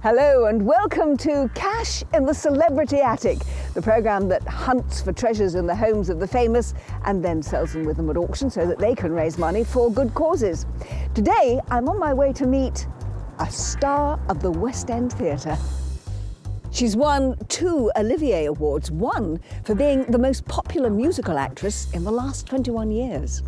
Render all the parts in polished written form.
Hello and welcome to Cash in the Celebrity Attic, the programme that hunts for treasures in the homes of the famous and then sells them with them at auction so that they can raise money for good causes. Today I'm on my way to meet a star of the West End Theatre. She's won 2 Olivier Awards, one for being the most popular musical actress in the last 21 years.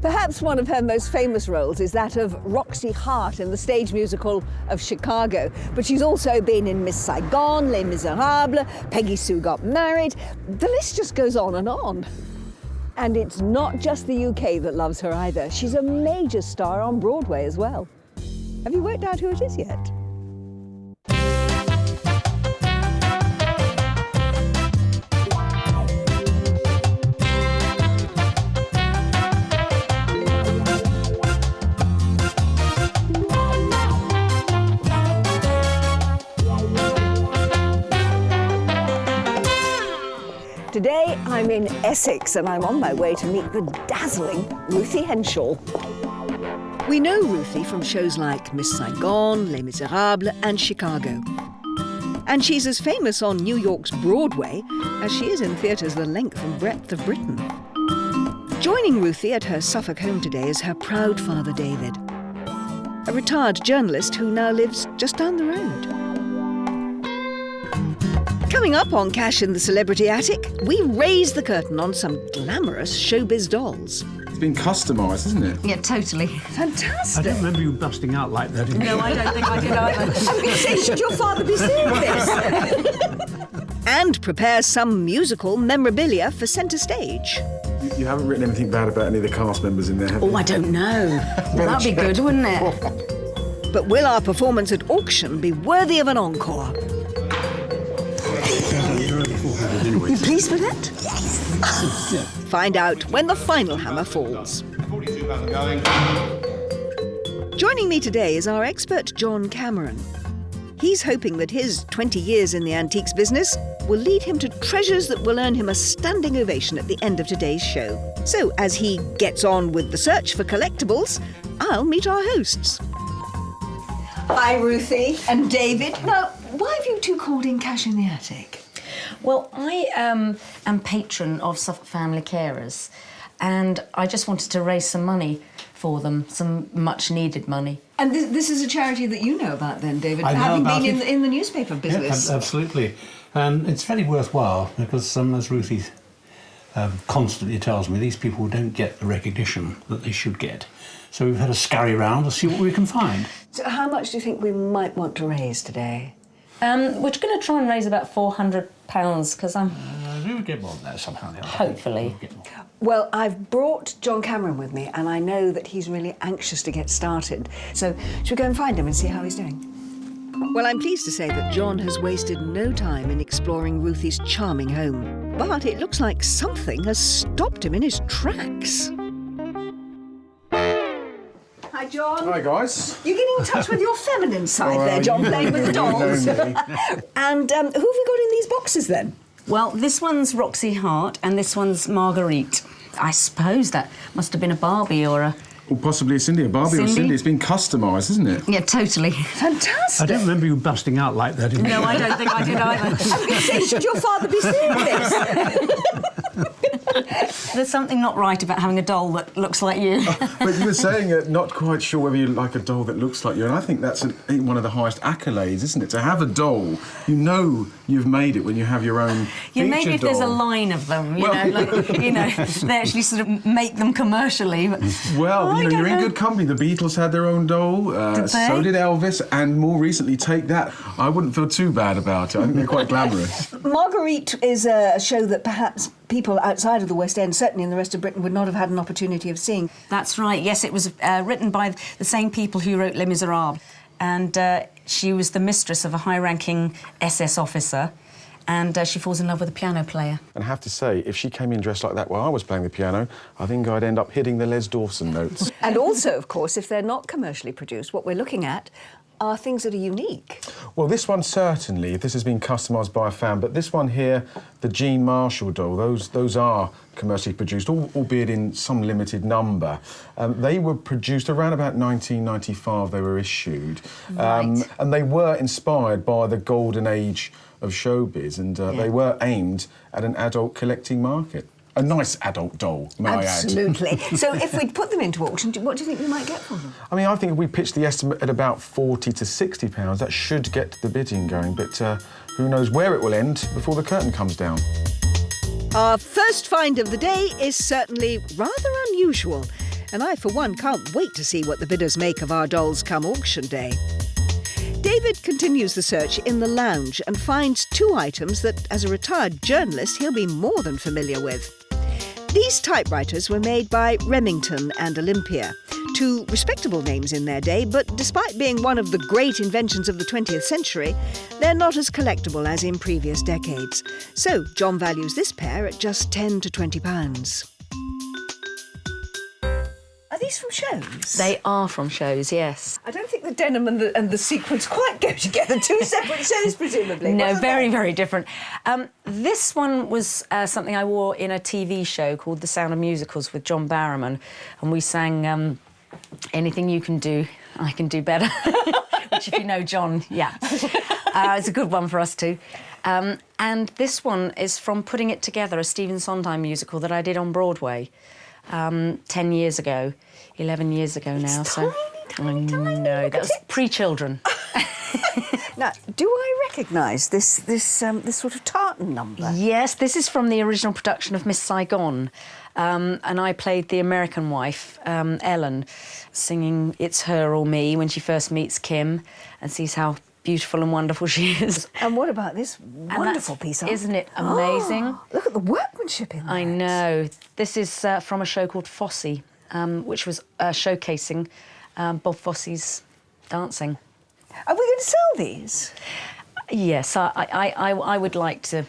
Perhaps one of her most famous roles is that of Roxie Hart in the stage musical of Chicago, but she's also been in Miss Saigon, Les Miserables, Peggy Sue Got Married. The list just goes on and on. And it's not just the UK that loves her either. She's a major star on Broadway as well. Have you worked out who it is yet? Today I'm in Essex and I'm on my way to meet the dazzling Ruthie Henshall. We know Ruthie from shows like Miss Saigon, Les Miserables and Chicago. And she's as famous on New York's Broadway as she is in theatres the length and breadth of Britain. Joining Ruthie at her Suffolk home today is her proud father David, a retired journalist who now lives just down the road. Coming up on Cash in the Celebrity Attic, we raise the curtain on some glamorous showbiz dolls. It's been customised, isn't it? Yeah, totally. Fantastic. I don't remember you busting out like that. No, I don't think I did either. I was going to say, should your father be seeing this? And prepare some musical memorabilia for centre stage. You haven't written anything bad about any of the cast members in there, have you? Oh, I don't know. Well, that'd be good, wouldn't it? But will our performance at auction be worthy of an encore? Are you pleased with it? Yes. Find out when the final hammer falls. 42,000 going. Joining me today is our expert John Cameron. He's hoping that his 20 years in the antiques business will lead him to treasures that will earn him a standing ovation at the end of today's show. So as he gets on with the search for collectibles, I'll meet our hosts. Hi, Ruthie and David. Now, why have you two called in Cash in the Attic? Well, I am patron of Suffolk Family Carers, and I just wanted to raise some money for them, some much-needed money. And this is a charity that you know about then, David, I know having about been it. in the newspaper business. Yeah, absolutely. And it's very worthwhile because, as Ruthie constantly tells me, these people don't get the recognition that they should get. So we've had a scurry round to see what we can find. So how much do you think we might want to raise today? We're going to try and raise about £400 because I'm... We would get more than that somehow. Hopefully. We'll get more. Well, I've brought John Cameron with me and I know that he's really anxious to get started. So should we go and find him and see how he's doing? Well, I'm pleased to say that John has wasted no time in exploring Ruthie's charming home. But it looks like something has stopped him in his tracks. Hi, John. Hi, guys. You're getting in touch with your feminine side Well, there, John, you playing with the know dolls. me. And who have we got in these boxes then? Well, this one's Roxie Hart and this one's Marguerite. I suppose that must have been a Barbie or a... Or possibly a Cindy, a Barbie or Cindy? Cindy. It's been customised, isn't it? Yeah, totally. Fantastic. I don't remember you busting out like that. No, I don't think I did either. I was going to say, should your father be seeing this? There's something not right about having a doll that looks like you. But you were saying not quite sure whether you like a doll that looks like you, and I think that's one of the highest accolades, isn't it? To have a doll, you know you've made it when you have your own Yeah, feature maybe if doll. there's a line of them, you know, like, you know, they actually sort of make them commercially. But, Well, I you know, don't you're in know. good company. The Beatles had their own doll, Did they? so did Elvis, and more recently, Take That. I wouldn't feel too bad about it. I think they're quite glamorous. Marguerite is a show that perhaps people outside of the West End, certainly in the rest of Britain, would not have had an opportunity of seeing. That's right, yes, it was written by the same people who wrote Les Miserables. And she was the mistress of a high-ranking SS officer, and she falls in love with a piano player. And I have to say, if she came in dressed like that while I was playing the piano, I think I'd end up hitting the Les Dawson notes. And also, of course, if they're not commercially produced, what we're looking at are things that are unique. Well, this one certainly, this has been customised by a fan, but this one here, the Jean Marshall doll, those are commercially produced, albeit in some limited number. They were produced around about 1995, they were issued. Right. And they were inspired by the golden age of showbiz, and they were aimed at an adult collecting market. A nice adult doll, may I add. Absolutely. So if we'd put them into auction, what do you think we might get for them? I mean, I think if we pitch the estimate at about £40 to £60, that should get the bidding going, but who knows where it will end before the curtain comes down. Our first find of the day is certainly rather unusual, and I, for one, can't wait to see what the bidders make of our dolls come auction day. David continues the search in the lounge and finds two items that, as a retired journalist, he'll be more than familiar with. These typewriters were made by Remington and Olympia, two respectable names in their day, but despite being one of the great inventions of the 20th century, they're not as collectible as in previous decades. So John values this pair at just £10 to £20. Are these from shows? They are from shows, yes. I don't think the denim and the sequins quite go together. Two separate shows, presumably. No, very, very different. This one was something I wore in a TV show called The Sound of Musicals with John Barrowman, and we sang Anything You Can Do, I Can Do Better, which, if you know John, yeah. It's a good one for us too. And this one is from Putting It Together, a Stephen Sondheim musical that I did on Broadway 10 years ago, 11 years ago now. It's so tiny. I know, that was pre-children. Now, do I recognise this sort of tartan number? Yes, this is from the original production of Miss Saigon. And I played the American wife, Ellen, singing It's Her or Me when she first meets Kim and sees how beautiful and wonderful she is. And what about this wonderful piece of art? Isn't it amazing? Oh, look at the workmanship in that. I know. This is from a show called Fosse, which was showcasing Bob Fosse's dancing. Are we going to sell these? Yes, I would like to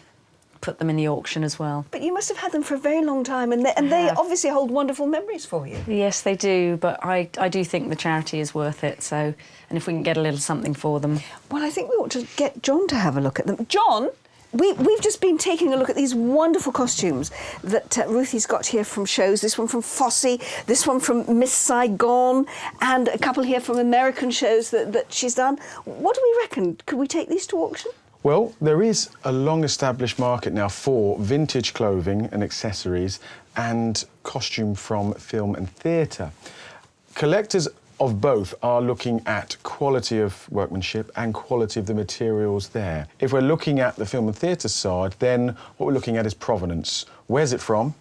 put them in the auction as well. But you must have had them for a very long time, and they obviously hold wonderful memories for you. Yes, they do, but I do think the charity is worth it, so, and if we can get a little something for them. Well, I think we ought to get John to have a look at them. John, we've just been taking a look at these wonderful costumes that Ruthie's got here from shows. This one from Fosse, this one from Miss Saigon, and a couple here from American shows that she's done. What do we reckon? Could we take these to auction? Well, there is a long-established market now for vintage clothing and accessories and costume from film and theatre. Collectors of both are looking at quality of workmanship and quality of the materials there. If we're looking at the film and theatre side, then what we're looking at is provenance. Where's it from?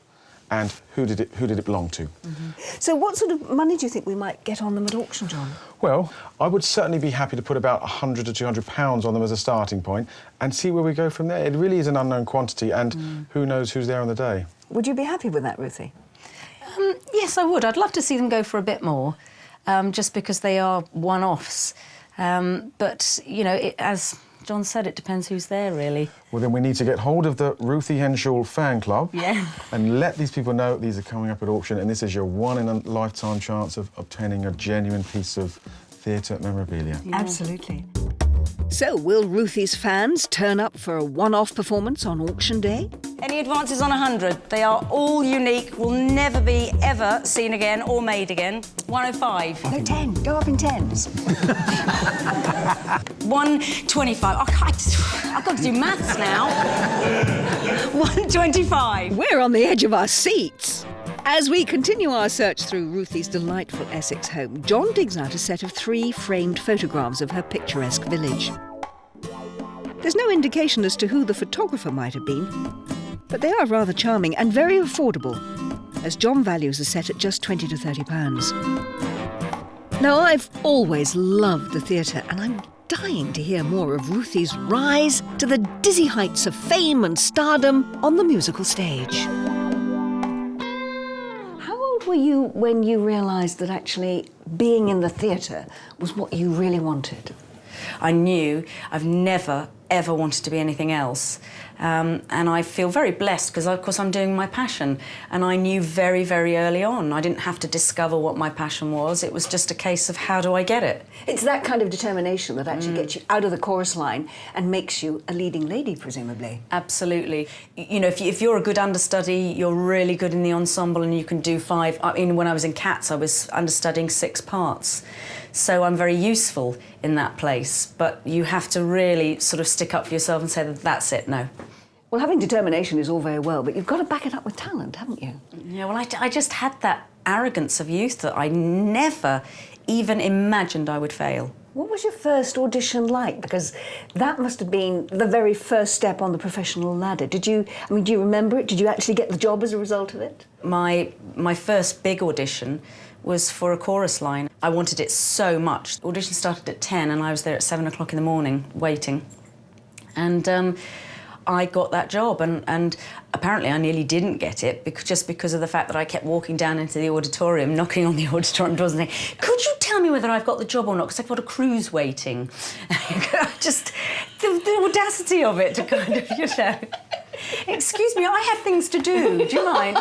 And who did it belong to? Mm-hmm. So what sort of money do you think we might get on them at auction, John? Well, I would certainly be happy to put about £100 to £200 on them as a starting point and see where we go from there. It really is an unknown quantity, and who knows who's there on the day. Would you be happy with that, Ruthie? Yes, I would. I'd love to see them go for a bit more, just because they are one-offs. But, you know, as John said, it depends who's there, really. Well, then we need to get hold of the Ruthie Henshall fan club and let these people know these are coming up at auction, and this is your one-in-a-lifetime chance of obtaining a genuine piece of theatre memorabilia. Yeah. Absolutely. So, will Ruthie's fans turn up for a one-off performance on auction day? Any advances on 100? They are all unique, will never be ever seen again or made again. 105. No, 10. Go up in tens. 125. I've got to do maths now. 125. We're on the edge of our seats. As we continue our search through Ruthie's delightful Essex home, John digs out a set of 3 framed photographs of her picturesque village. There's no indication as to who the photographer might have been, but they are rather charming and very affordable, as John values the set at just £20 to £30. Now, I've always loved the theatre, and I'm dying to hear more of Ruthie's rise to the dizzy heights of fame and stardom on the musical stage. How old were you when you realised that actually being in the theatre was what you really wanted? I knew I've never, ever wanted to be anything else. And I feel very blessed because, of course, I'm doing my passion. And I knew very, very early on. I didn't have to discover what my passion was. It was just a case of how do I get it? It's that kind of determination that actually gets you out of the chorus line and makes you a leading lady, presumably. Absolutely. You know, if you're a good understudy, you're really good in the ensemble and you can do 5. I mean, when I was in Cats, I was understudying 6 parts. So I'm very useful in that place. But you have to really sort of stick up for yourself and say that that's it, no. Well, having determination is all very well, but you've got to back it up with talent, haven't you? Yeah, well, I just had that arrogance of youth that I never even imagined I would fail. What was your first audition like? Because that must have been the very first step on the professional ladder. Do you remember it? Did you actually get the job as a result of it? My first big audition was for a chorus line. I wanted it so much. The audition started at 10 and I was there at 7 o'clock in the morning waiting. And I got that job, and apparently I nearly didn't get it just because of the fact that I kept walking down into the auditorium, knocking on the auditorium doors and saying, could you tell me whether I've got the job or not, because I've got a cruise waiting. Just the audacity of it to kind of, you know, excuse me, I have things to do you mind?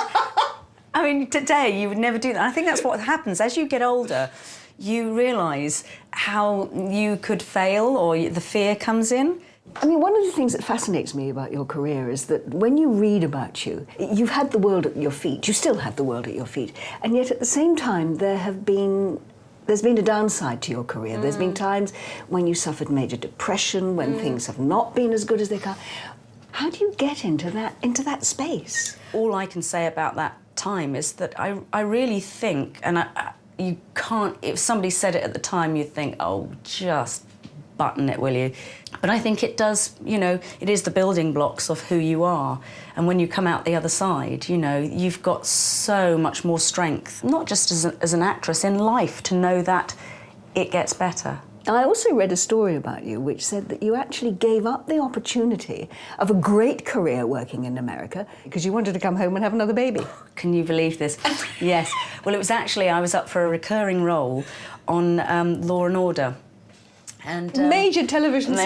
I mean, today you would never do that. I think that's what happens. As you get older, you realise how you could fail or the fear comes in. I mean, one of the things that fascinates me about your career is that when you read about you, you've had the world at your feet, you still have the world at your feet, and yet at the same time there's been a downside to your career. There's been times when you suffered major depression, when things have not been as good as they can. How do you get into that space? All I can say about that time is that I really think, and you can't, if somebody said it at the time, you'd think, oh, just button it, will you? But I think it does, you know, it is the building blocks of who you are. And when you come out the other side, you know, you've got so much more strength, not just as an actress, in life, to know that it gets better. I also read a story about you which said that you actually gave up the opportunity of a great career working in America because you wanted to come home and have another baby. Can you believe this? Yes. Well, it was actually, I was up for a recurring role on Law and Order. And, major television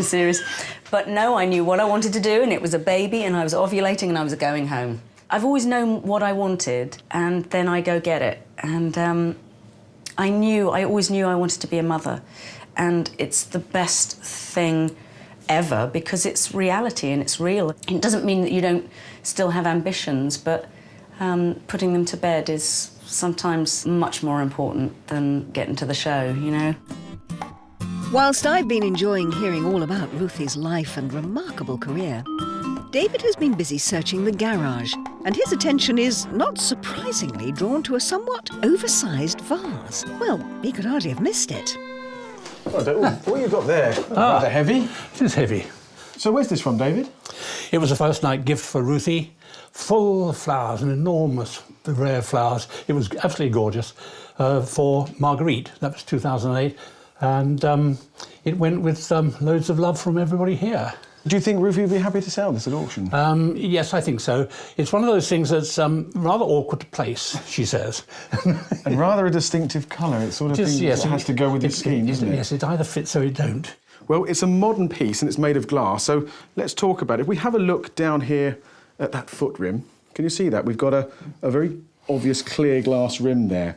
series. But no, I knew what I wanted to do, and it was a baby, and I was ovulating, and I was going home. I've always known what I wanted, and then I go get it. And I always knew I wanted to be a mother, and it's the best thing ever because it's reality and it's real. It doesn't mean that you don't still have ambitions, but putting them to bed is sometimes much more important than getting to the show, you know? Whilst I've been enjoying hearing all about Ruthie's life and remarkable career, David has been busy searching the garage, and his attention is, not surprisingly, drawn to a somewhat oversized vase. Well, he could hardly have missed it. What you got there? Rather heavy. It is heavy. So where's this from, David? It was a first night gift for Ruthie, full of flowers, an enormous array of flowers. It was absolutely gorgeous, for Marguerite. That was 2008. And it went with loads of love from everybody here. Do you think Ruthie would be happy to sell this at auction? Yes, I think so. It's one of those things that's rather awkward to place, she says. And rather a distinctive colour. It's sort of thing that has to go with the scheme, doesn't it? Yes, it either fits or it don't. Well, it's a modern piece and it's made of glass, so let's talk about it. If we have a look down here at that foot rim, can you see that? We've got a very obvious clear glass rim there.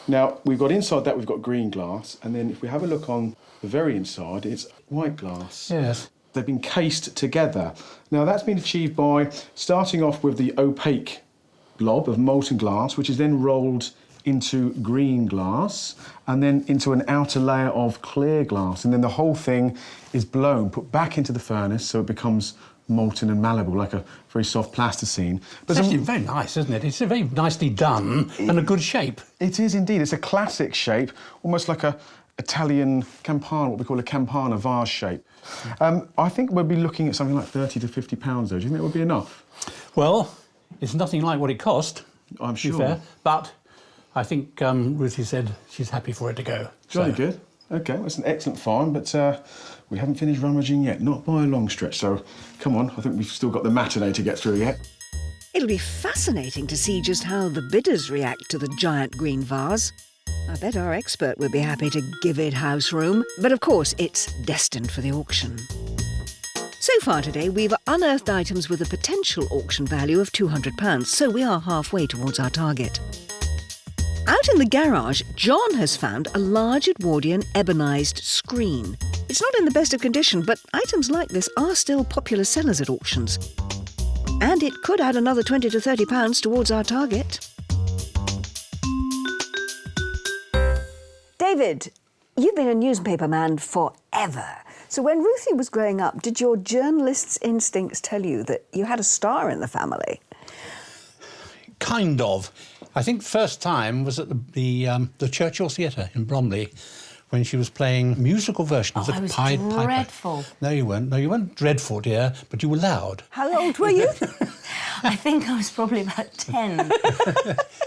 Now, we've got inside that, we've got green glass, and then if we have a look on the very inside, it's white glass. Yes. They've been cased together. Now, that's been achieved by starting off with the opaque blob of molten glass, which is then rolled into green glass, and then into an outer layer of clear glass, and then the whole thing is blown, put back into the furnace, so it becomes molten and malleable, like a very soft plasticine. But it's actually very nice, isn't it? It's very nicely done and a good shape. It is indeed. It's a classic shape, almost like a Italian campana, what we call a campana vase shape. I think we'll be looking at something like £30 to £50, though. Do you think it would be enough? Well, it's nothing like what it cost, I'm to be sure. fair, but I think Ruthie said she's happy for it to go. Jolly good. OK, well, it's an excellent find, but we haven't finished rummaging yet, not by a long stretch, so come on, I think we've still got the matinee to get through yet. It'll be fascinating to see just how the bidders react to the giant green vase. I bet our expert would be happy to give it house room, but of course it's destined for the auction. So far today, we've unearthed items with a potential auction value of £200, so we are halfway towards our target. Out in the garage, John has found a large Edwardian ebonised screen. It's not in the best of condition, but items like this are still popular sellers at auctions. And it could add another £20 to £30 towards our target. David, you've been a newspaper man forever. So when Ruthie was growing up, did your journalist's instincts tell you that you had a star in the family? Kind of. I think first time was at the Churchill Theatre in Bromley when she was playing a musical version of the Pied Piper. Dreadful. No, you weren't. No, you weren't dreadful, dear, but you were loud. How old were you? I think I was probably about 10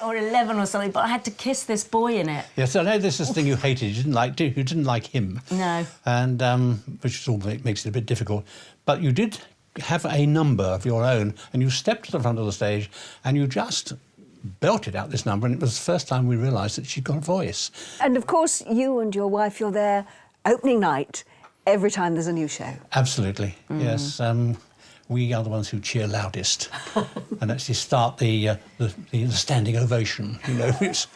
or 11 or something, but I had to kiss this boy in it. Yes, I know this is the thing you hated. You didn't like, you didn't like him. No. And which all makes it a bit difficult. But you did have a number of your own, and you stepped to the front of the stage, and you just belted out this number, and it was the first time we realised that she'd got a voice. And of course, you and your wife, you're there opening night every time there's a new show. Absolutely, yes. We are the ones who cheer loudest and actually start the standing ovation. You know, it's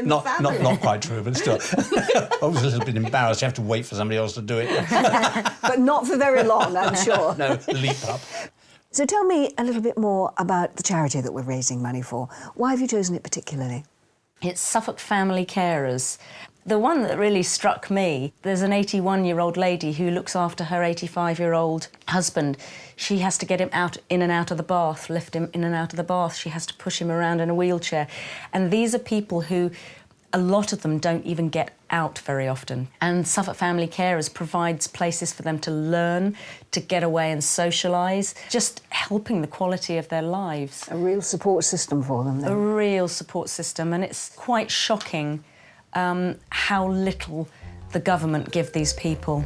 not quite true, but still. I was a little bit embarrassed. You have to wait for somebody else to do it. But not for very long, I'm sure. No, leap up. So tell me a little bit more about the charity that we're raising money for. Why have you chosen it particularly? It's Suffolk Family Carers. The one that really struck me, there's an 81-year-old lady who looks after her 85-year-old husband. She has to get him in and out of the bath, lift him in and out of the bath. She has to push him around in a wheelchair. And these are people who, a lot of them don't even get out very often. And Suffolk Family Carers provides places for them to learn, to get away and socialise, just helping the quality of their lives. A real support system for them, then. A real support system, and it's quite shocking how little the government give these people.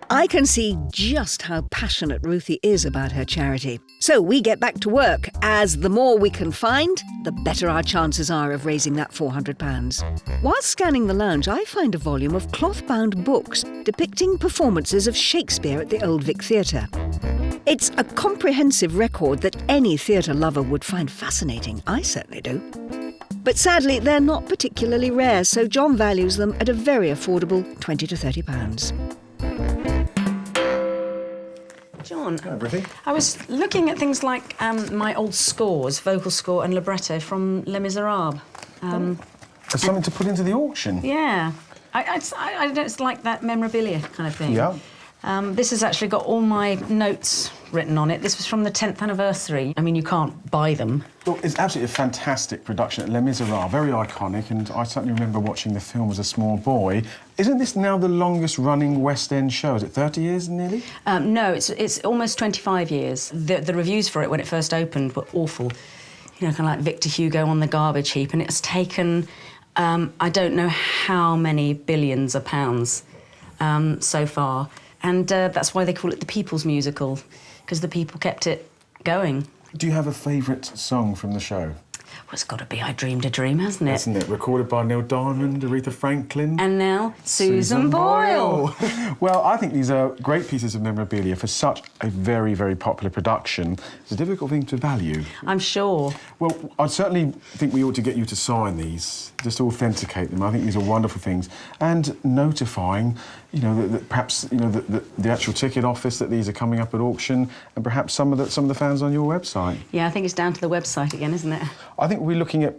I can see just how passionate Ruthie is about her charity. So we get back to work, as the more we can find, the better our chances are of raising that £400. While scanning the lounge, I find a volume of cloth-bound books depicting performances of Shakespeare at the Old Vic Theatre. It's a comprehensive record that any theatre lover would find fascinating. I certainly do. But sadly, they're not particularly rare, so John values them at a very affordable £20 to £30. John, Ruthie. I was looking at things like my old scores, vocal score and libretto from Les Miserables. There's something to put into the auction. Yeah. I don't like that memorabilia kind of thing. Yeah. This has actually got all my notes written on it. This was from the 10th anniversary. I mean, you can't buy them. Look, it's absolutely a fantastic production at Les Miserables, very iconic, and I certainly remember watching the film as a small boy. Isn't this now the longest-running West End show? Is it 30 years nearly? No, it's almost 25 years. The reviews for it when it first opened were awful. You know, kind of like Victor Hugo on the garbage heap, and it's taken, I don't know how many billions of pounds so far. And that's why they call it the People's Musical, because the people kept it going. Do you have a favourite song from the show? Well, it's got to be I Dreamed a Dream, hasn't it? Hasn't it? Recorded by Neil Diamond, Aretha Franklin. And now Susan Boyle. Well, I think these are great pieces of memorabilia for such a very, very popular production. It's a difficult thing to value. I'm sure. Well, I certainly think we ought to get you to sign these, just to authenticate them. I think these are wonderful things. And notifying, you know, that perhaps, you know, the actual ticket office that these are coming up at auction, and perhaps some of the fans on your website. Yeah, I think it's down to the website again, isn't it? I think we're looking at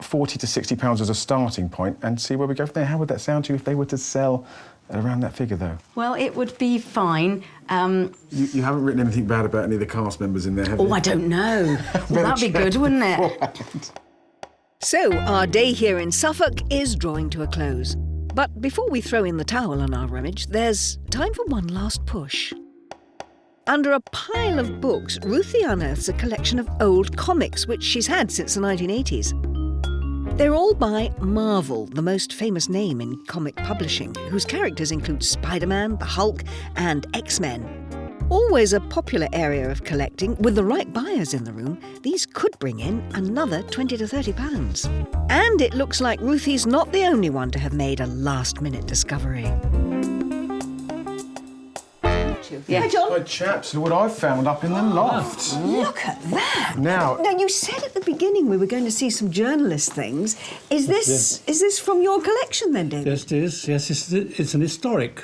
£40 to £60 as a starting point and see where we go from there. How would that sound to you if they were to sell at around that figure, though? Well, it would be fine. You haven't written anything bad about any of the cast members in there, have you? Oh, I don't know. Well, that'd be good, wouldn't it? Right. So, our day here in Suffolk is drawing to a close. But before we throw in the towel on our rummage, there's time for one last push. Under a pile of books, Ruthie unearths a collection of old comics, which she's had since the 1980s. They're all by Marvel, the most famous name in comic publishing, whose characters include Spider-Man, the Hulk, and X-Men. Always a popular area of collecting, with the right buyers in the room, these could bring in another £20 to £30. And it looks like Ruthie's not the only one to have made a last-minute discovery. you. Yeah. Hi, John. Hi, chaps. Look what I've found up in the loft. Look at that. Now, you said at the beginning we were going to see some journalist things. Is this from your collection then, David? Yes, it is. Yes, it's an historic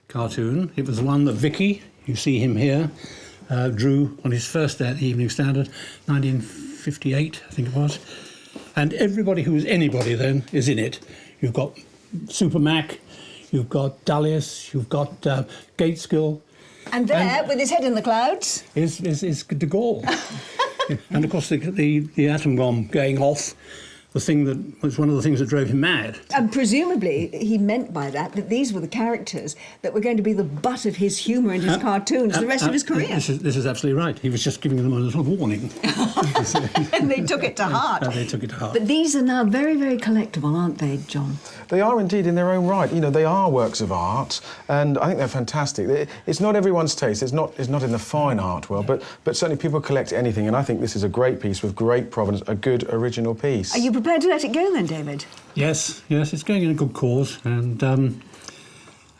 cartoon. It was the one that Vicky, you see him here, drew on his first day at the Evening Standard, 1958, I think it was. And everybody who was anybody then is in it. You've got Super Mac, you've got Dulles, you've got Gateskill. And there, with his head in the clouds, is de Gaulle. And of course the atom bomb going off, the thing that was one of the things that drove him mad. and presumably he meant by that these were the characters that were going to be the butt of his humour and his cartoons the rest of his career. This is absolutely right. He was just giving them a little warning. And they took it to heart. They took it to heart. But these are now very, very collectible, aren't they, John? they are indeed in their own right. You know, they are works of art, and I think they're fantastic. It's not everyone's taste. It's not in the fine art world, but certainly people collect anything, and I think this is a great piece with great provenance, a good original piece. Are you prepared to let it go then, David? Yes, it's going in a good cause, and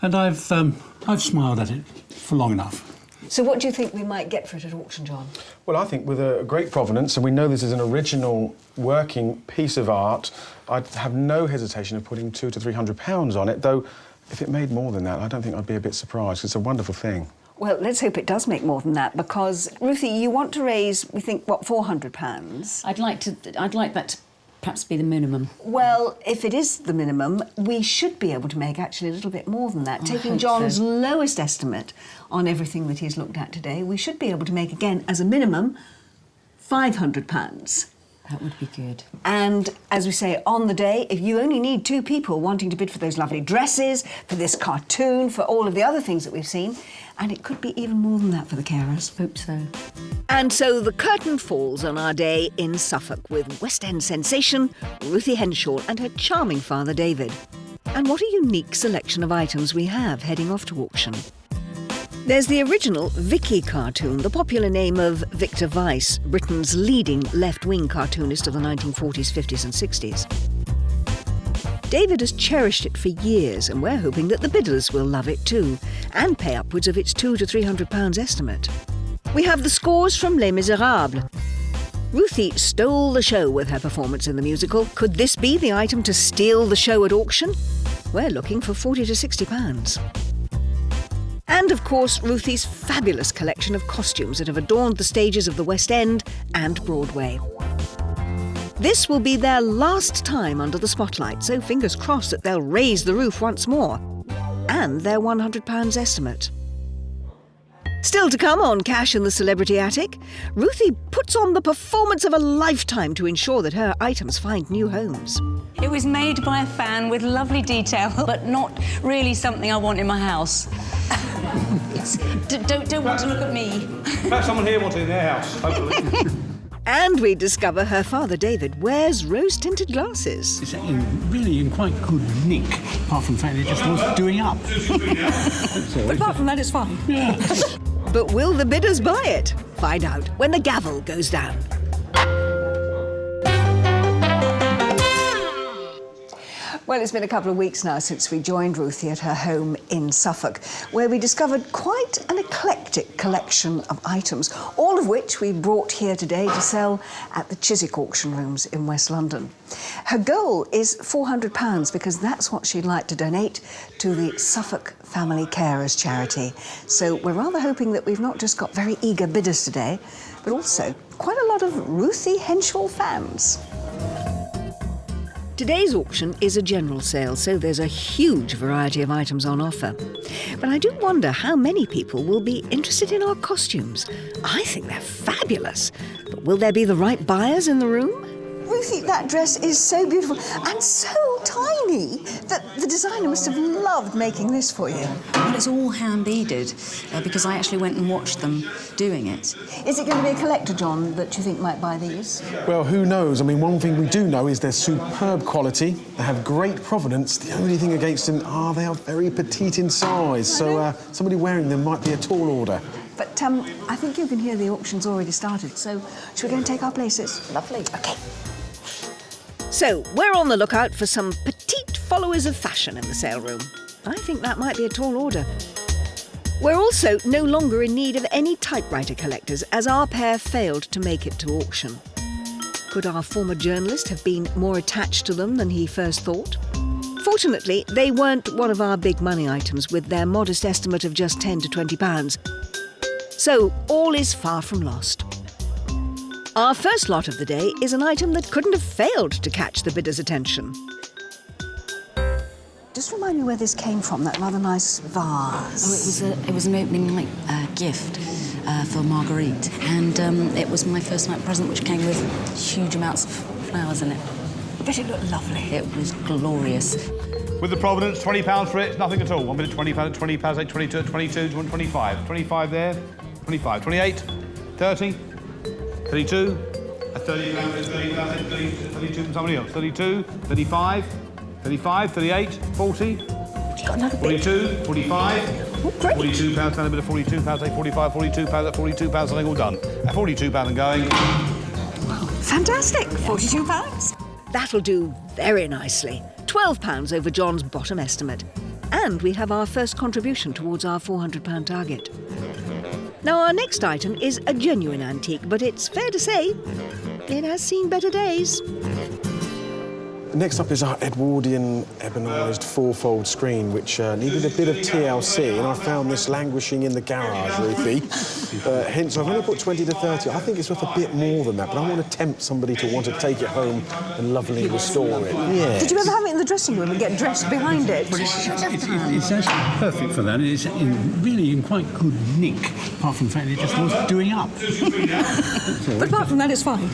I've smiled at it for long enough. So what do you think we might get for it at auction, John? Well, I think with a great provenance, and we know this is an original working piece of art, I'd have no hesitation of putting £200 to £300 on it, though if it made more than that, I don't think I'd be a bit surprised. It's a wonderful thing. Well, let's hope it does make more than that, because, Ruthie, you want to raise, we think, what, £400? I'd like that to perhaps be the minimum. Well, if it is the minimum, we should be able to make actually a little bit more than that. I Taking hope John's so. lowest estimate on everything that he's looked at today, we should be able to make, again, as a minimum, £500. That would be good. And, as we say, on the day, if you only need 2 people wanting to bid for those lovely dresses, for this cartoon, for all of the other things that we've seen, and it could be even more than that for the carers. Hope so. And so the curtain falls on our day in Suffolk with West End sensation Ruthie Henshall and her charming father David. And what a unique selection of items we have heading off to auction. There's the original Vicky cartoon, the popular name of Victor Weiss, Britain's leading left-wing cartoonist of the 1940s, 50s and 60s. David has cherished it for years, and we're hoping that the bidders will love it too, and pay upwards of its £200 to £300 estimate. We have the scores from Les Miserables. Ruthie stole the show with her performance in the musical. Could this be the item to steal the show at auction? We're looking for £40 to £60. And, of course, Ruthie's fabulous collection of costumes that have adorned the stages of the West End and Broadway. This will be their last time under the spotlight, so fingers crossed that they'll raise the roof once more. And their £100 estimate. Still to come on Cash in the Celebrity Attic, Ruthie puts on the performance of a lifetime to ensure that her items find new homes. It was made by a fan with lovely detail, but not really something I want in my house. Don't want to look at me. Perhaps someone here wants it in their house, hopefully. And we discover her father David wears rose-tinted glasses. It's really in quite good nick, apart from the fact it just wants doing up. But apart from that, it's fine. But will the bidders buy it? Find out when the gavel goes down. Well, it's been a couple of weeks now since we joined Ruthie at her home in Suffolk, where we discovered quite an eclectic collection of items, all of which we brought here today to sell at the Chiswick auction rooms in West London. Her goal is £400 because that's what she'd like to donate to the Suffolk Family Carers charity. So we're rather hoping that we've not just got very eager bidders today, but also quite a lot of Ruthie Henshall fans. Today's auction is a general sale, so there's a huge variety of items on offer. But I do wonder how many people will be interested in our costumes. I think they're fabulous. But will there be the right buyers in the room? Ruthie, that dress is so beautiful and so tiny that the designer must have loved making this for you. Well, it's all hand-beaded, because I actually went and watched them doing it. Is it going to be a collector, John, that you think might buy these? Well, who knows? I mean, one thing we do know is they're superb quality, they have great provenance. The only thing against them are they are very petite in size, so somebody wearing them might be a tall order. But I think you can hear the auction's already started, so should we go and take our places? Lovely. OK. So, we're on the lookout for some petite followers of fashion in the sale room. I think that might be a tall order. We're also no longer in need of any typewriter collectors, as our pair failed to make it to auction. Could our former journalist have been more attached to them than he first thought? Fortunately, they weren't one of our big money items, with their modest estimate of just £10 to £20. So all is far from lost. Our first lot of the day is an item that couldn't have failed to catch the bidder's attention. Just remind me where this came from, that rather nice vase. Oh, it was an opening night gift for Marguerite, and it was my first night present, which came with huge amounts of flowers in it. I bet it looked lovely. It was glorious. With the Providence, £20 for it, nothing at all. 1 minute, £20, £20, 22, 22, 25. 25 there, 25, 28, 30, 32, £30, 32 from somebody else. 32, 35, 35, 38, 40, Got another bit. 42, 45, Oh, great. £42, and a bit of £42, say 45, £42, at £42, something all done. At £42 and going. Fantastic, £42. That'll do very nicely. £12 over John's bottom estimate. And we have our first contribution towards our £400 target. Now, our next item is a genuine antique, but it's fair to say it has seen better days. Next up is our Edwardian ebonised fourfold screen, which needed a bit of TLC, and I found this languishing in the garage, Ruthie. Hence, I've only put 20 to 30. I think it's worth a bit more than that, but I want to tempt somebody to want to take it home and lovingly restore it. Yeah. Did you ever have it in the dressing room and get dressed behind it? It's actually perfect for that. It's really in quite good nick, apart from the fact it just wants doing up. But apart from that, it's fine.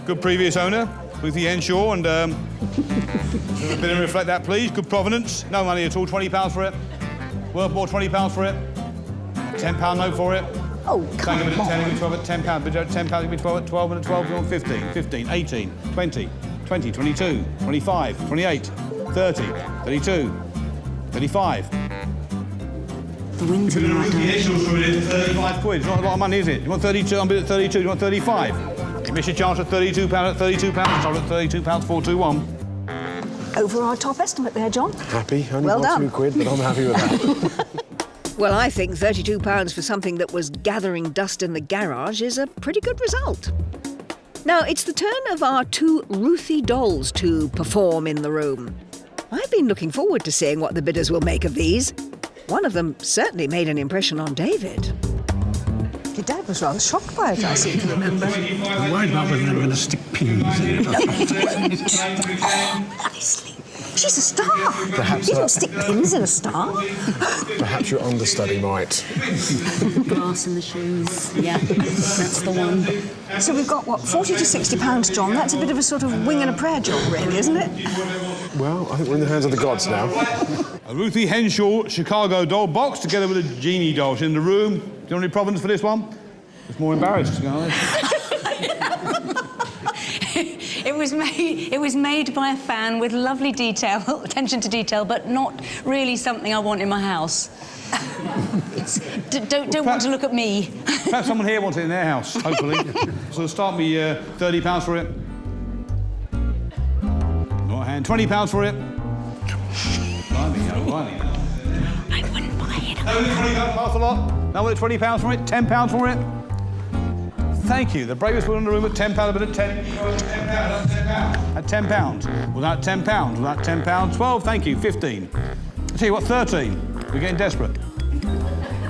Good previous owner, Ruthie Henshall, and a bit and reflect that, please. Good provenance. No money at all. £20 for it. Worth more. £20 for it. £10 note for it. Oh, come Take a bit on. of 10, £12 at £10. Bid at £10, it'll be 12 at 12 and at 12, you want 15, 15, 18, 20, 20, 22, 25, 28, 30, 32, 35. The wind's in the right direction. 35 quid. It's not a lot of money, is it? You want 32? I'm bid at 32. You want 35? You miss your chance at £32 at £32. Sold at £32, 421. Over our top estimate there, John. Happy? Only Well got done. £2, but I'm happy with that. Well, I think £32 for something that was gathering dust in the garage is a pretty good result. Now, it's the turn of our two Ruthie dolls to perform in the room. I've been looking forward to seeing what the bidders will make of these. One of them certainly made an impression on David. Your dad was rather shocked by it, I seem to remember. I'm worried about whether I'm going to stick pins in it. Honestly, she's a star. Perhaps You don't that- stick pins in a star. Perhaps your understudy might. Glass in the shoes. Yeah, that's the one. So we've got, what, £40 to £60, John? That's a bit of a sort of wing and a prayer job, really, isn't it? Well, I think we're in the hands of the gods now. A Ruthie Henshall Chicago doll box together with a genie doll. She's in the room. Do you want any provenance for this one? It's more embarrassed. It was made by a fan with lovely detail, attention to detail, but not really something I want in my house. Don't want to look at me. Perhaps someone here wants it in their house, hopefully. So start me £30 for it. Right hand. £20 for it. Blimey. I wouldn't buy it. No, £20, half a lot. No, with £20 for it. £10 for it. Thank you. The bravest one in the room at £10, but at £10. At £10. Without £10. Without £10. 12. Thank you. 15. I tell you what. 13. We're getting desperate.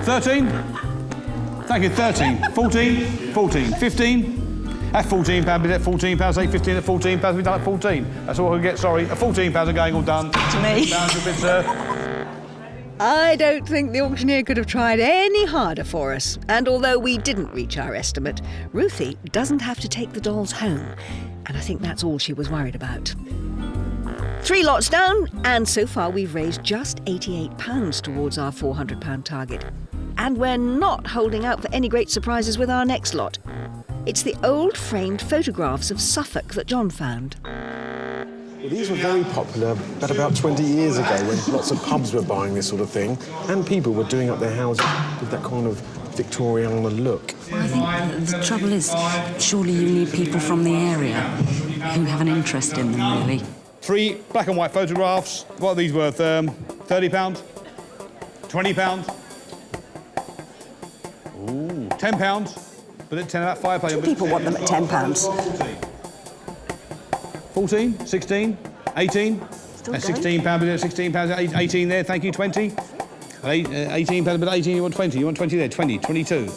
13. Thank you. 13. 14. 14. 15. At £14, bid at £14. Say 15 at £14. We've done at 14. That's all we get. Sorry. At £14 are going all done. To me. £15 a bid, sir. I don't think the auctioneer could have tried any harder for us. And although we didn't reach our estimate, Ruthie doesn't have to take the dolls home. And I think that's all she was worried about. 3 lots down, and so far we've raised just £88 towards our £400 target. And we're not holding out for any great surprises with our next lot. It's the old framed photographs of Suffolk that John found. Well, these were very popular about 20 years ago when lots of pubs were buying this sort of thing and people were doing up their houses with that kind of Victoriana look. Well, I think the trouble is, surely you need people from the area who have an interest in them, really. 3 black and white photographs. What are these worth? £30? £20? Ooh. £10. But at 10, about 5 players. People want them at £10. 14, 16, 18. That's £16, but £16, 18 there, thank you, 20. £18, but 18, you want 20. You want 20 there, 20, 22,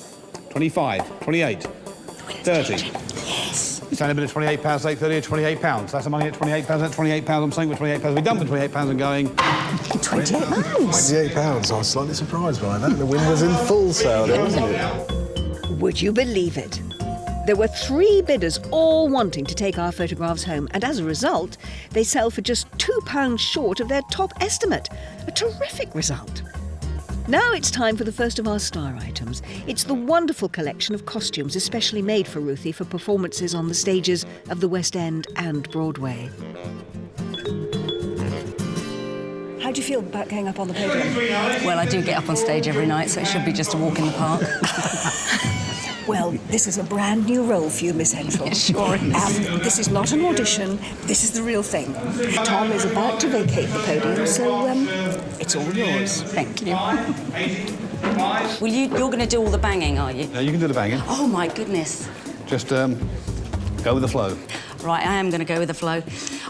25, 28, 30. Yes. It's only a bit of £28, 30, £28. That's the money at £28, that's £28. I'm saying with £28. We're done with £28 and going. £28. £28. I was slightly surprised by that. The win was in full sale, there, wasn't it? Would you believe it? There were 3 bidders all wanting to take our photographs home, and as a result, they sell for just £2 short of their top estimate. A terrific result. Now it's time for the first of our star items. It's the wonderful collection of costumes especially made for Ruthie for performances on the stages of the West End and Broadway. How do you feel about going up on the podium? Well, I do get up on stage every night, so it should be just a walk in the park. Well, this is a brand new role for you, Miss Henshall. It sure is. This is not an audition. This is the real thing. Tom is about to vacate the podium, so it's all yours. Thank you. Well, you're going to do all the banging, are you? Yeah, you can do the banging. Oh, my goodness. Just go with the flow. Right, I am going to go with the flow.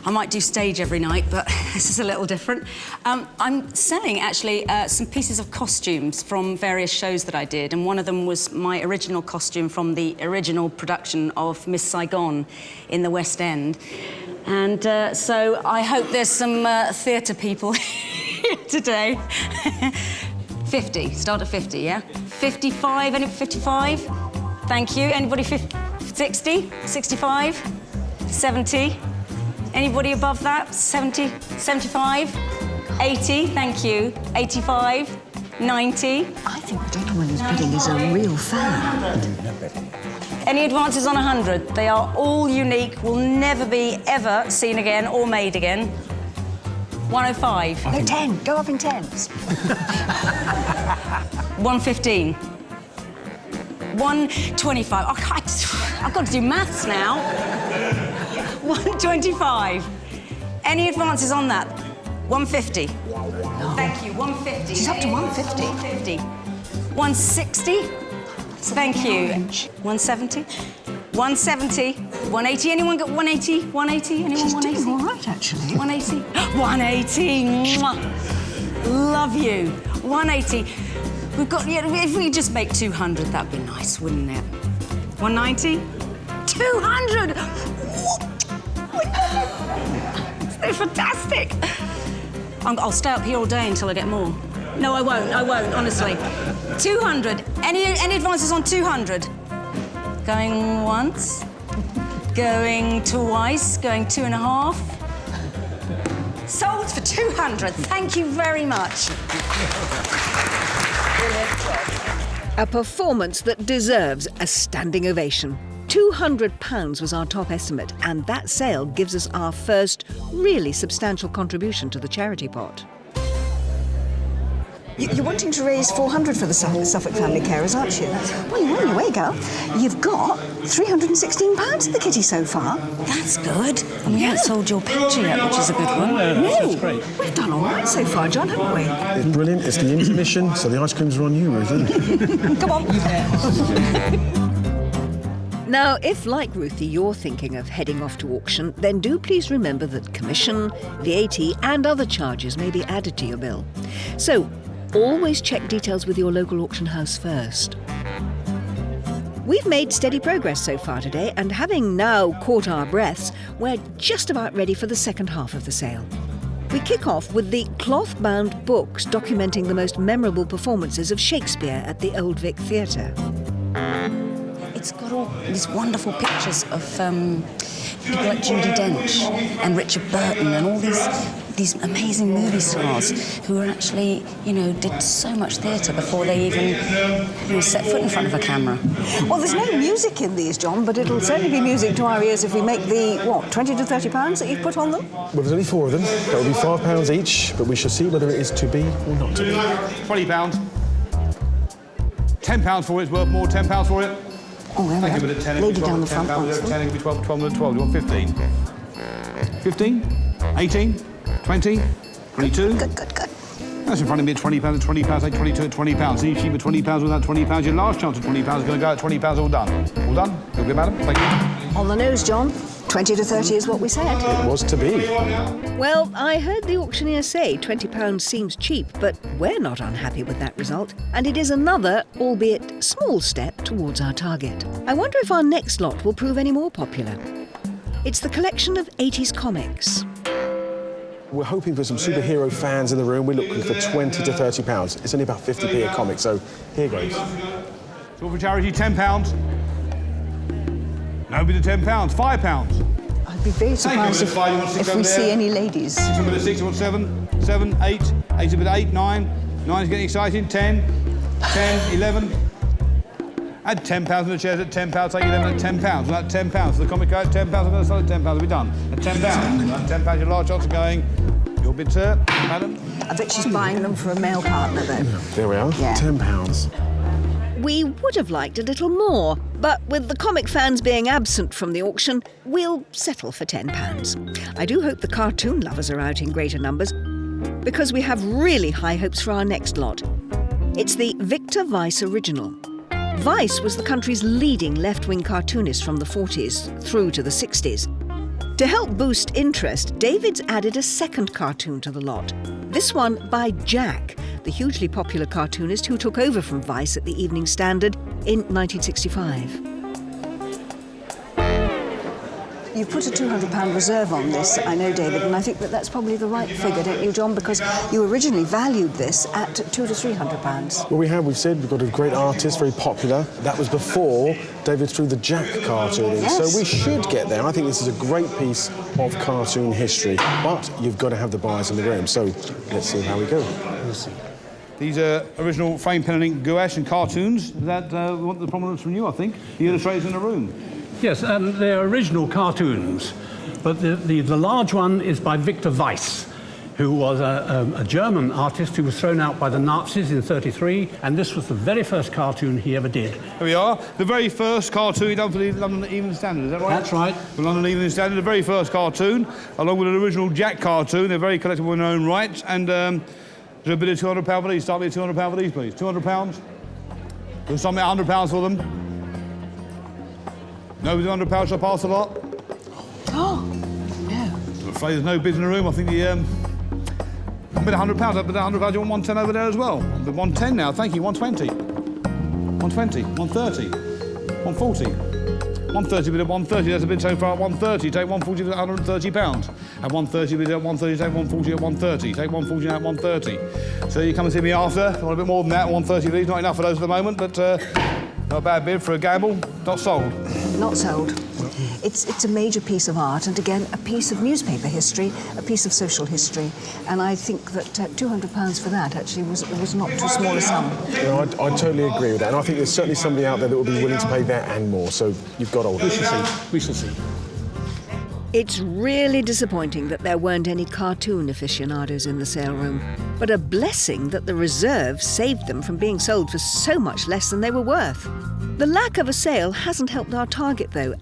I might do stage every night, but this is a little different. I'm selling, actually, some pieces of costumes from various shows that I did, and one of them was my original costume from the original production of Miss Saigon in the West End. And so I hope there's some theatre people here today. 50, start at 50, yeah? 55, any 55? Thank you. Anybody 60, 65? 70. Anybody above that? 70, 75, 80, thank you. 85, 90. I think the gentleman who's bidding is a real fan. Any advances on 100? They are all unique, will never be ever seen again or made again. 105. No, 10. Go up in tens. 115. 125. I've got to do maths now. 125. Any advances on that? 150. No. Thank you. 150. She's up to 150. 150. 160. Thank you. 170. 170. 180. Anyone got 180? 180? Anyone? She's 180? doing all right, actually. 180. 180. Mwah. Love you. 180. We've got. Yeah, if we just make 200, that'd be nice, wouldn't it? 190. 200. They're fantastic. I'll stay up here all day until I get more. No, I won't, honestly. 200. Any advances on 200? Going once, going twice, going 2.5. Sold for 200. Thank you very much. A performance that deserves a standing ovation. £200 was our top estimate, and that sale gives us our first really substantial contribution to the charity pot. You're wanting to raise 400 for the Suffolk Family Carers, aren't you? Well, you're on your way, girl. You've got £316 in the kitty so far. That's good. And we haven't sold your picture yet, which is a good one. No, we've done all right so far, John, haven't we? It's brilliant. It's the intermission, so the ice creams are on you, Ruthie. Come on. Now, if, like Ruthie, you're thinking of heading off to auction, then do please remember that commission, VAT and other charges may be added to your bill. So, always check details with your local auction house first. We've made steady progress so far today, and having now caught our breaths, we're just about ready for the second half of the sale. We kick off with the cloth-bound books documenting the most memorable performances of Shakespeare at the Old Vic Theatre. It's got all these wonderful pictures of people like Judi Dench and Richard Burton and all these amazing movie stars who are actually, did so much theatre before they even set foot in front of a camera. Well, there's no music in these, John, but it'll certainly be music to our ears if we make the, £20 to £30 that you've put on them? Well, there's only 4 of them. That will be £5 each, but we shall see whether it is to be or not to be. £20. £10 for it, it's worth more, £10 for it. Oh, there we Thank you, are. Lady down the front wants them. 10, it could be 12, 12, 12. You want 15? 15? 18? 20? 22? Good. That's in front of me at £20, at £20, say 22 at £20. See, cheap at £20 without £20. Your last chance at £20 is going to go at £20, all done. All done? Good, madam? Thank you. On the nose, John. 20 to 30 is what we said. It was to be. Well, I heard the auctioneer say £20 seems cheap, but we're not unhappy with that result. And it is another, albeit small, step towards our target. I wonder if our next lot will prove any more popular. It's the collection of 80s comics. We're hoping for some superhero fans in the room. We're looking for £20 to £30. It's only about 50p a comic, so here goes. It's all for charity, £10. Nobody to £10, £5. I'd be very surprised if we see any ladies. 6 a bit of 6, you want 7, 7, 8, 8 a bit of 8, 9. 9 is getting exciting, 10, 10, 11. Add £10 in the chairs at £10, take 11 at £10. Well, that's £10. So the comic go at £10, I'm going to sell at £10. We'll be done. At £10. At £10, your large shots are going. Your bid, sir, madam. I bet she's buying them for a male partner, though. There we are, Yeah. £10. We would have liked a little more, but with the comic fans being absent from the auction, we'll settle for £10. I do hope the cartoon lovers are out in greater numbers, because we have really high hopes for our next lot. It's the Victor Weiss original. Weiss was the country's leading left-wing cartoonist from the 40s through to the 60s. To help boost interest, David's added a second cartoon to the lot. This one by Jack, the hugely popular cartoonist who took over from Weiss at the Evening Standard in 1965. You've put a £200 reserve on this, I know, David, and I think that that's probably the right figure, don't you, John? Because you originally valued this at £200 to £300. Well, we've said we've got a great artist, very popular. That was before David threw the Jack cartoon in, Yes. so we should get there. I think this is a great piece of cartoon history, but you've got to have the buyers in the room, so let's see how we go. We'll see. These are original frame pen and ink gouache and cartoons that want the prominence from you, I think. The illustrators in the room. Yes, they're original cartoons, but the large one is by Victor Weiss, who was a German artist who was thrown out by the Nazis in '33, and this was the very first cartoon he ever did. Here we are, the very first cartoon he done for the London Evening Standard, is that right? That's right. The London Evening Standard, the very first cartoon, along with an original Jack cartoon. They're very collectible in their own right, and there's a bit of £200 for these. Start me at £200 for these, please. £200. We'll start me at £100 for them. Nobody £100 shall pass a lot. Oh, no. I'm afraid there's no bids in the room. I think the I'm bid £100. I bid £100. You want 110 over there as well? I'm bid 110 now. Thank you. 120. 120. 130. 140. 130 bid at 130. That's a bid so far at 130. Take 140 bid at £130. At 130 bid at 130. Take 140 at 130. Take 140 at 130. So you come and see me after. I want a bit more than that. 130 please. Not enough for those at the moment, but not a bad bid for a gamble. Not sold. Not sold. It's a major piece of art, and again, a piece of newspaper history, a piece of social history, and I think that £200 for that actually was not too small a sum. No, I totally agree with that, and I think there's certainly somebody out there that will be willing to pay that and more, so you've got all We shall see. We shall see. It's really disappointing that there weren't any cartoon aficionados in the sale room, but a blessing that the reserve saved them from being sold for so much less than they were worth. The lack of a sale hasn't helped our target, though,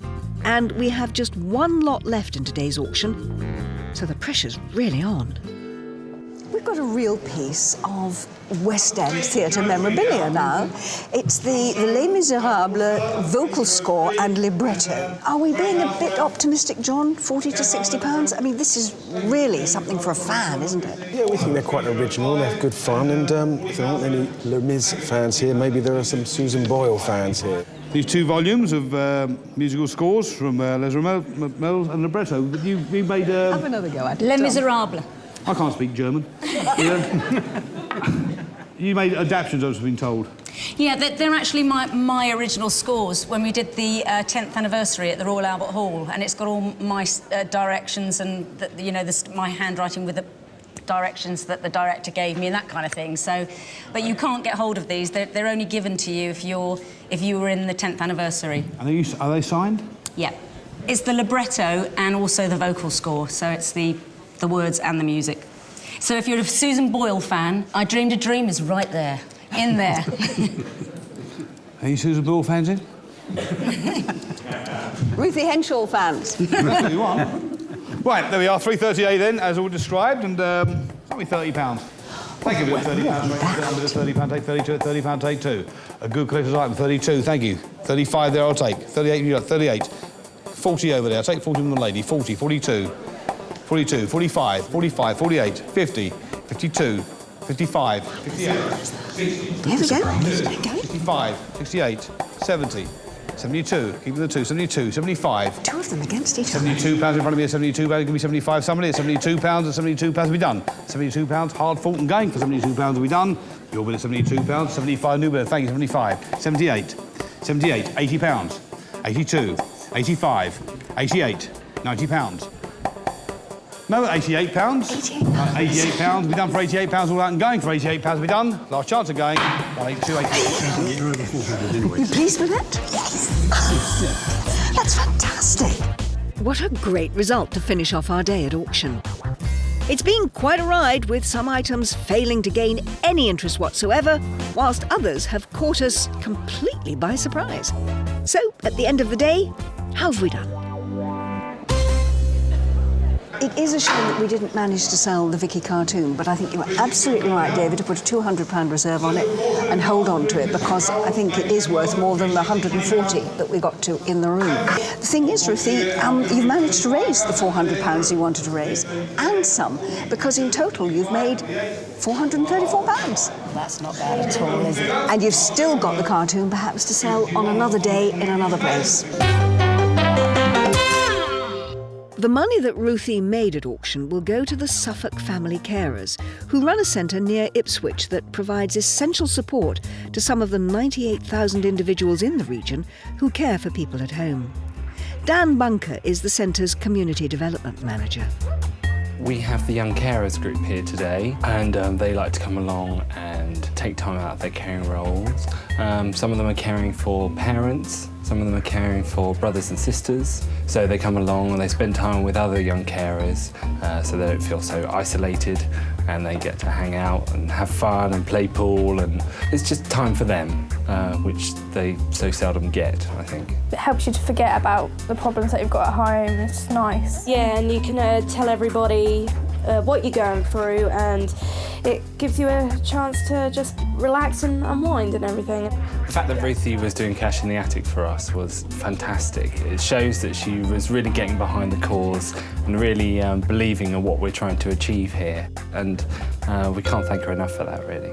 and we have just one lot left in today's auction, so the pressure's really on. We've got a real piece of West End theatre memorabilia now. It's the Les Miserables vocal score and libretto. Are we being a bit optimistic, John? £40 to £60? I mean, this is really something for a fan, isn't it? Yeah, we think they're quite original, they're good fun, and if there aren't any Les Mis fans here, maybe there are some Susan Boyle fans here. These 2 volumes of musical scores from Les Miserables and libretto. You made... Have another go at it, Les John. Miserables. I can't speak German. You made adaptations, I've been told. Yeah, they're actually my original scores when we did the 10th anniversary at the Royal Albert Hall, and it's got all my directions and my handwriting with the directions that the director gave me and that kind of thing. So, but you can't get hold of these. They're only given to you if you were in the 10th anniversary. Are they signed? Yeah, it's the libretto and also the vocal score. So it's the words and the music. So if you're a Susan Boyle fan, I Dreamed a Dream is right there, in there. Any Susan Boyle fans in? Ruthie Henshall fans. You are. Right, there we are, 338 then, as all described, and that'll be £30. Thank you. £30, take 32, £30, take 2. A good collector's item, 32, thank you. 35 there, I'll take. 38, you got 38. 40 over there, I'll take 40 from the lady. 40, 42, 42, 45, 45, 48, 50, 52, 55, 58, 60, Here we go. 65, 68, 70, 72, keep the 2, 72, 75. Two of them against each other. £72 in front of me, £72, give me 75, somebody, £72 and £72 to be done. £72, hard fought and gained for £72 to be done. Your bid is £72, 75 new bid, thank you, 75, 78, 78, £80, 82, 85, 88, £90. No, £88. £88 to be done for £88, all out and going for £88 to be done. Last chance of going, 182, 88. You're over 400 anyway. You pleased with it? Yes. That's fantastic. What a great result to finish off our day at auction. It's been quite a ride, with some items failing to gain any interest whatsoever, whilst others have caught us completely by surprise. So, at the end of the day, how have we done? It is a shame that we didn't manage to sell the Vicky cartoon, but I think you were absolutely right, David, to put a £200 reserve on it and hold on to it, because I think it is worth more than the 140 that we got to in the room. The thing is, Ruthie, you've managed to raise the £400 you wanted to raise, and some, because in total you've made £434. That's not bad at all, is it? And you've still got the cartoon perhaps to sell on another day in another place. The money that Ruthie made at auction will go to the Suffolk Family Carers, who run a centre near Ipswich that provides essential support to some of the 98,000 individuals in the region who care for people at home. Dan Bunker is the centre's community development manager. We have the young carers group here today, and they like to come along and take time out of their caring roles. Some of them are caring for parents, some of them are caring for brothers and sisters. So they come along and they spend time with other young carers so they don't feel so isolated, and they get to hang out and have fun and play pool, and it's just time for them, which they so seldom get, I think. It helps you to forget about the problems that you've got at home. It's nice. Yeah, and you can tell everybody what you're going through, and it gives you a chance to just relax and unwind and everything. The fact that Ruthie was doing Cash in the Attic for us was fantastic. It shows that she was really getting behind the cause and really believing in what we're trying to achieve here, and we can't thank her enough for that, really.